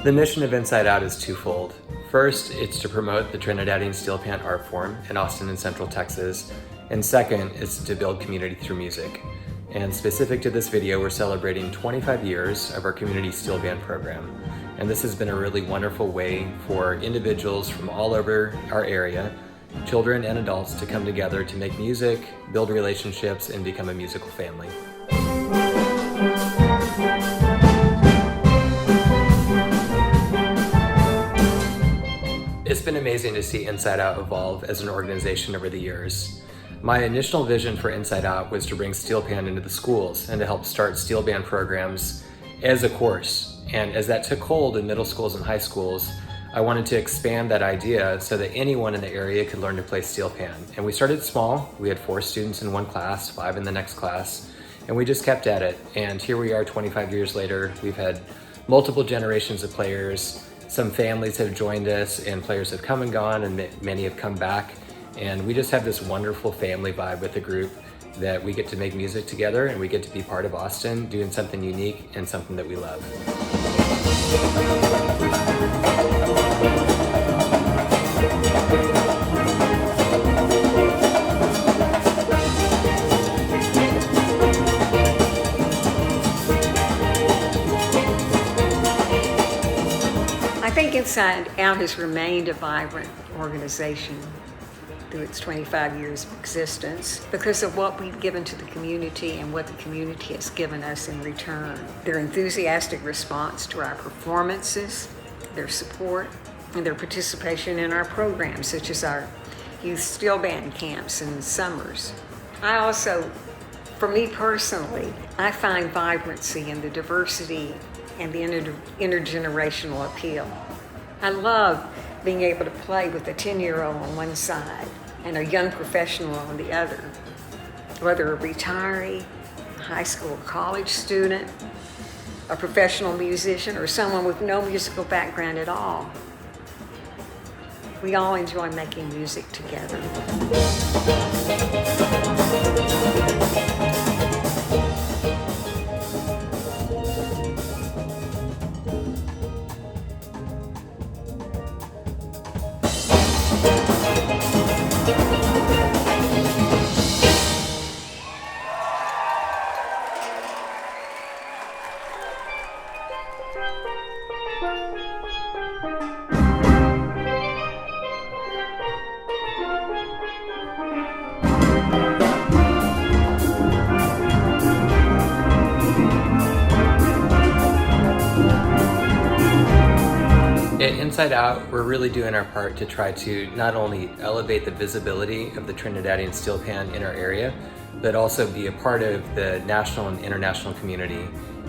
The mission of Inside Out is twofold. First, it's to promote the Trinidadian steelband art form in Austin and Central Texas. And second, it's to build community through music. And specific to this video, we're celebrating 25 years of our community steelband program. And this has been a really wonderful way for individuals from all over our area, children and adults, to come together to make music, build relationships, and become a musical family. It's been amazing to see Inside Out evolve as an organization over the years. My initial vision for Inside Out was to bring steelband into the schools and to help start steelband programs as a course. And as that took hold in middle schools and high schools, I wanted to expand that idea so that anyone in the area could learn to play steelband. And we started small. We had 4 students in one class, 5 in the next class, and we just kept at it. And here we are 25 years later. We've had multiple generations of players. Some families have joined us, and players have come and gone, and many have come back. And we just have this wonderful family vibe with the group that we get to make music together, and we get to be part of Austin, doing something unique and something that we love. I think Inside Out has remained a vibrant organization through its 25 years of existence because of what we've given to the community and what the community has given us in return. Their enthusiastic response to our performances, their support, and their participation in our programs, such as our youth steelband camps in the summers. I also, for me personally, I find vibrancy in the diversity and the intergenerational appeal. I love being able to play with a 10-year-old on one side and a young professional on the other, whether a retiree, a high school or college student, a professional musician, or someone with no musical background at all. We all enjoy making music together. At Inside Out, we're really doing our part to try to not only elevate the visibility of the Trinidadian steelband in our area, but also be a part of the national and international community.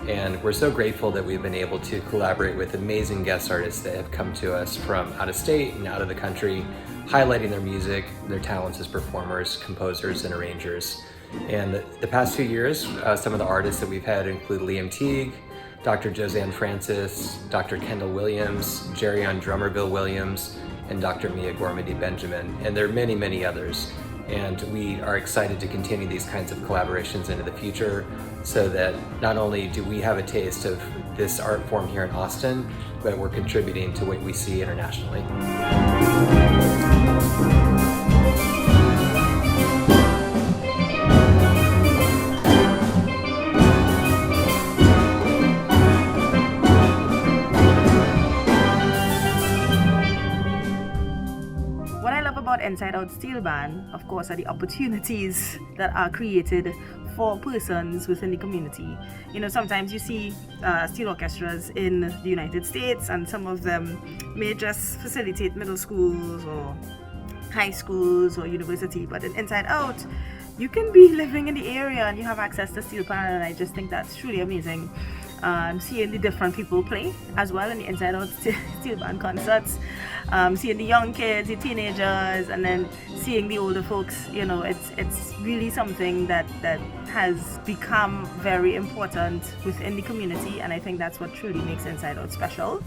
And we're so grateful that we've been able to collaborate with amazing guest artists that have come to us from out of state and out of the country, highlighting their music, their talents as performers, composers, and arrangers. And the past few years, some of the artists that we've had include Liam Teague, Dr. Josanne Francis, Dr. Kendall Williams, Jerry on Drummerville Williams, and Dr. Mia Gormandy-Benjamin, and there are many, many others. And we are excited to continue these kinds of collaborations into the future so that not only do we have a taste of this art form here in Austin, but we're contributing to what we see internationally. Inside Out Steelband, of course, are the opportunities that are created for persons within the community. You know, sometimes you see steel orchestras in the United States, and some of them may just facilitate middle schools or high schools or university, but in Inside Out, you can be living in the area and you have access to steelband, and I just think that's truly amazing. Seeing the different people play as well in the Inside Out Steelband concerts, seeing the young kids, the teenagers, and then seeing the older folks. You know, it's really something that has become very important within the community, and I think that's what truly makes Inside Out special.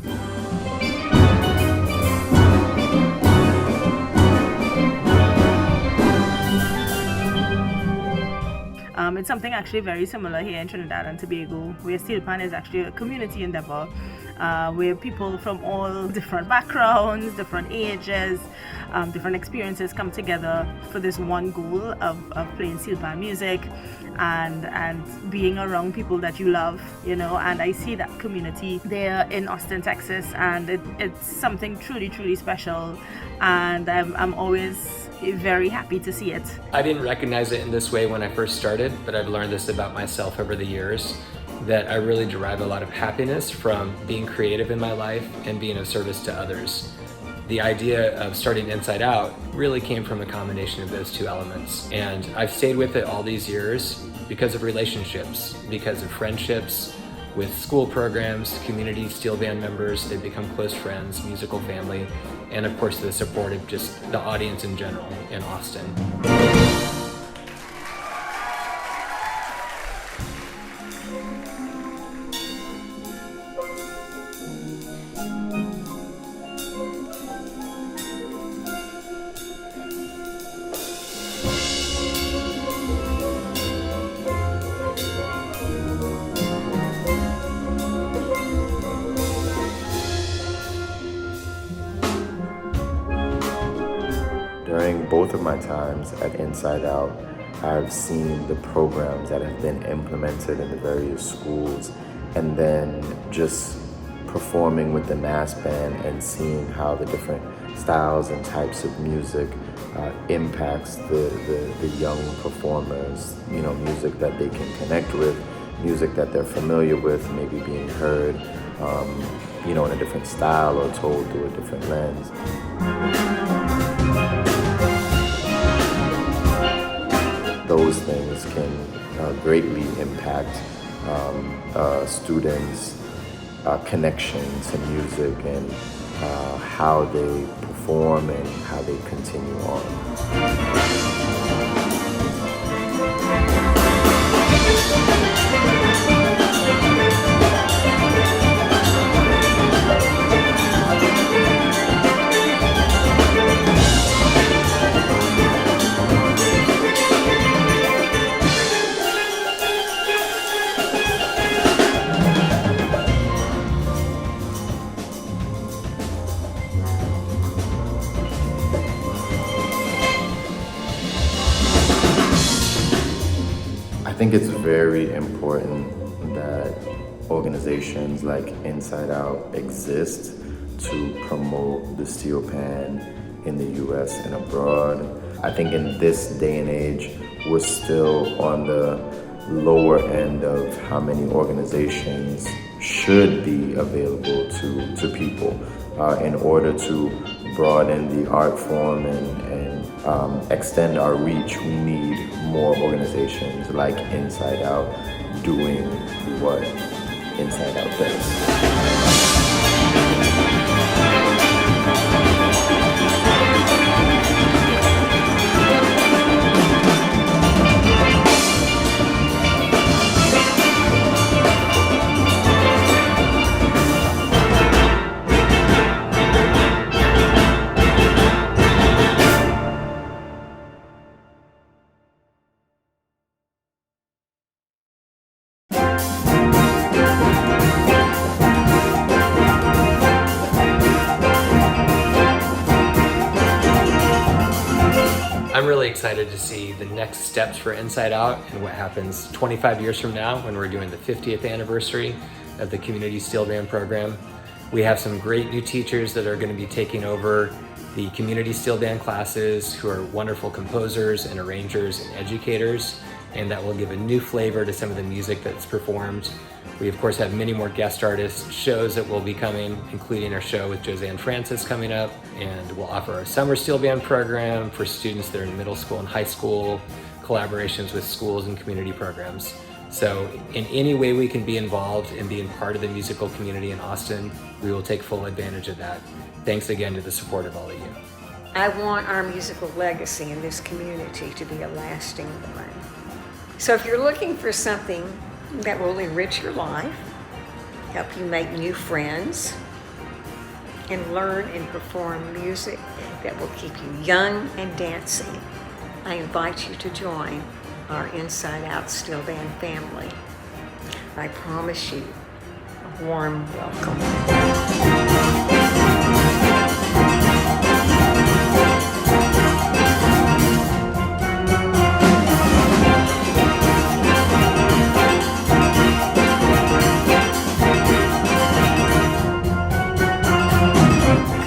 It's something actually very similar here in Trinidad and Tobago, where steelband is actually a community endeavor, where people from all different backgrounds, different ages, different experiences come together for this one goal of playing steelband music and being around people that you love, and I see that community there in Austin, Texas, and it's something truly, truly special, and I'm always very happy to see it. I didn't recognize it in this way when I first started, but I've learned this about myself over the years, that I really derive a lot of happiness from being creative in my life and being of service to others. The idea of starting Inside Out really came from a combination of those two elements. And I've stayed with it all these years because of relationships, because of friendships with school programs, community steel band members. They've become close friends, musical family, and of course the support of just the audience in general in Austin. During both of my times at Inside Out, I've seen the programs that have been implemented in the various schools, and then just performing with the mass band and seeing how the different styles and types of music impacts the young performers, music that they can connect with, music that they're familiar with, maybe being heard, in a different style or told through a different lens. Those things can greatly impact students' connection to music and how they perform and how they continue on. I think it's very important that organizations like Inside Out exist to promote the steel pan in the US and abroad. I think in this day and age, we're still on the lower end of how many organizations should be available to people. In order to broaden the art form and extend our reach, we need more organizations like Inside Out doing what Inside Out does. I'm really excited to see the next steps for Inside Out and what happens 25 years from now when we're doing the 50th anniversary of the Community Steelband program. We have some great new teachers that are going to be taking over the Community Steelband classes, who are wonderful composers and arrangers and educators, and that will give a new flavor to some of the music that's performed. We of course have many more guest artist shows that will be coming, including our show with Josanne Francis coming up, and we'll offer our summer steel band program for students that are in middle school and high school, collaborations with schools and community programs. So in any way we can be involved in being part of the musical community in Austin, we will take full advantage of that. Thanks again to the support of all of you. I want our musical legacy in this community to be a lasting one. So if you're looking for something that will enrich your life, help you make new friends, and learn and perform music that will keep you young and dancing, I invite you to join our Inside Out Steelband family. I promise you, warm welcome.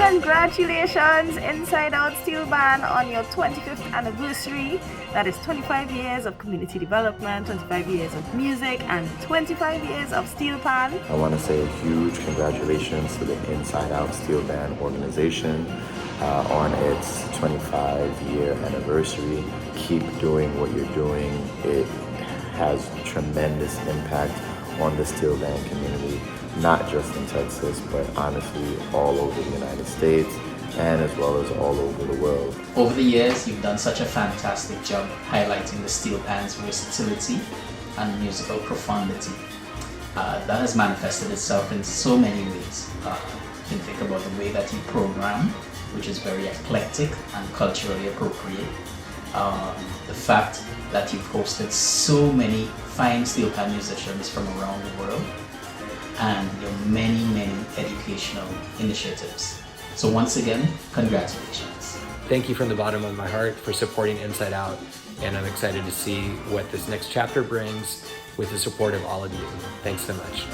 Congratulations, Inside Out Steelband, on your 25th anniversary. That is 25 years of community development, 25 years of music, and 25 years of steel pan. I want to say a huge congratulations to the Inside Out Steelband organization on its 25-year anniversary. Keep doing what you're doing. It has tremendous impact on the steelband community, not just in Texas, but honestly all over the United States and as well as all over the world. Over the years, you've done such a fantastic job highlighting the steel band's versatility and musical profundity. That has manifested itself in so many ways. You can think about the way that you program, which is very eclectic and culturally appropriate. The fact that you've hosted so many fine steel pan musicians from around the world, and your many, many educational initiatives. So once again, congratulations. Thank you from the bottom of my heart for supporting Inside Out, and I'm excited to see what this next chapter brings with the support of all of you. Thanks so much.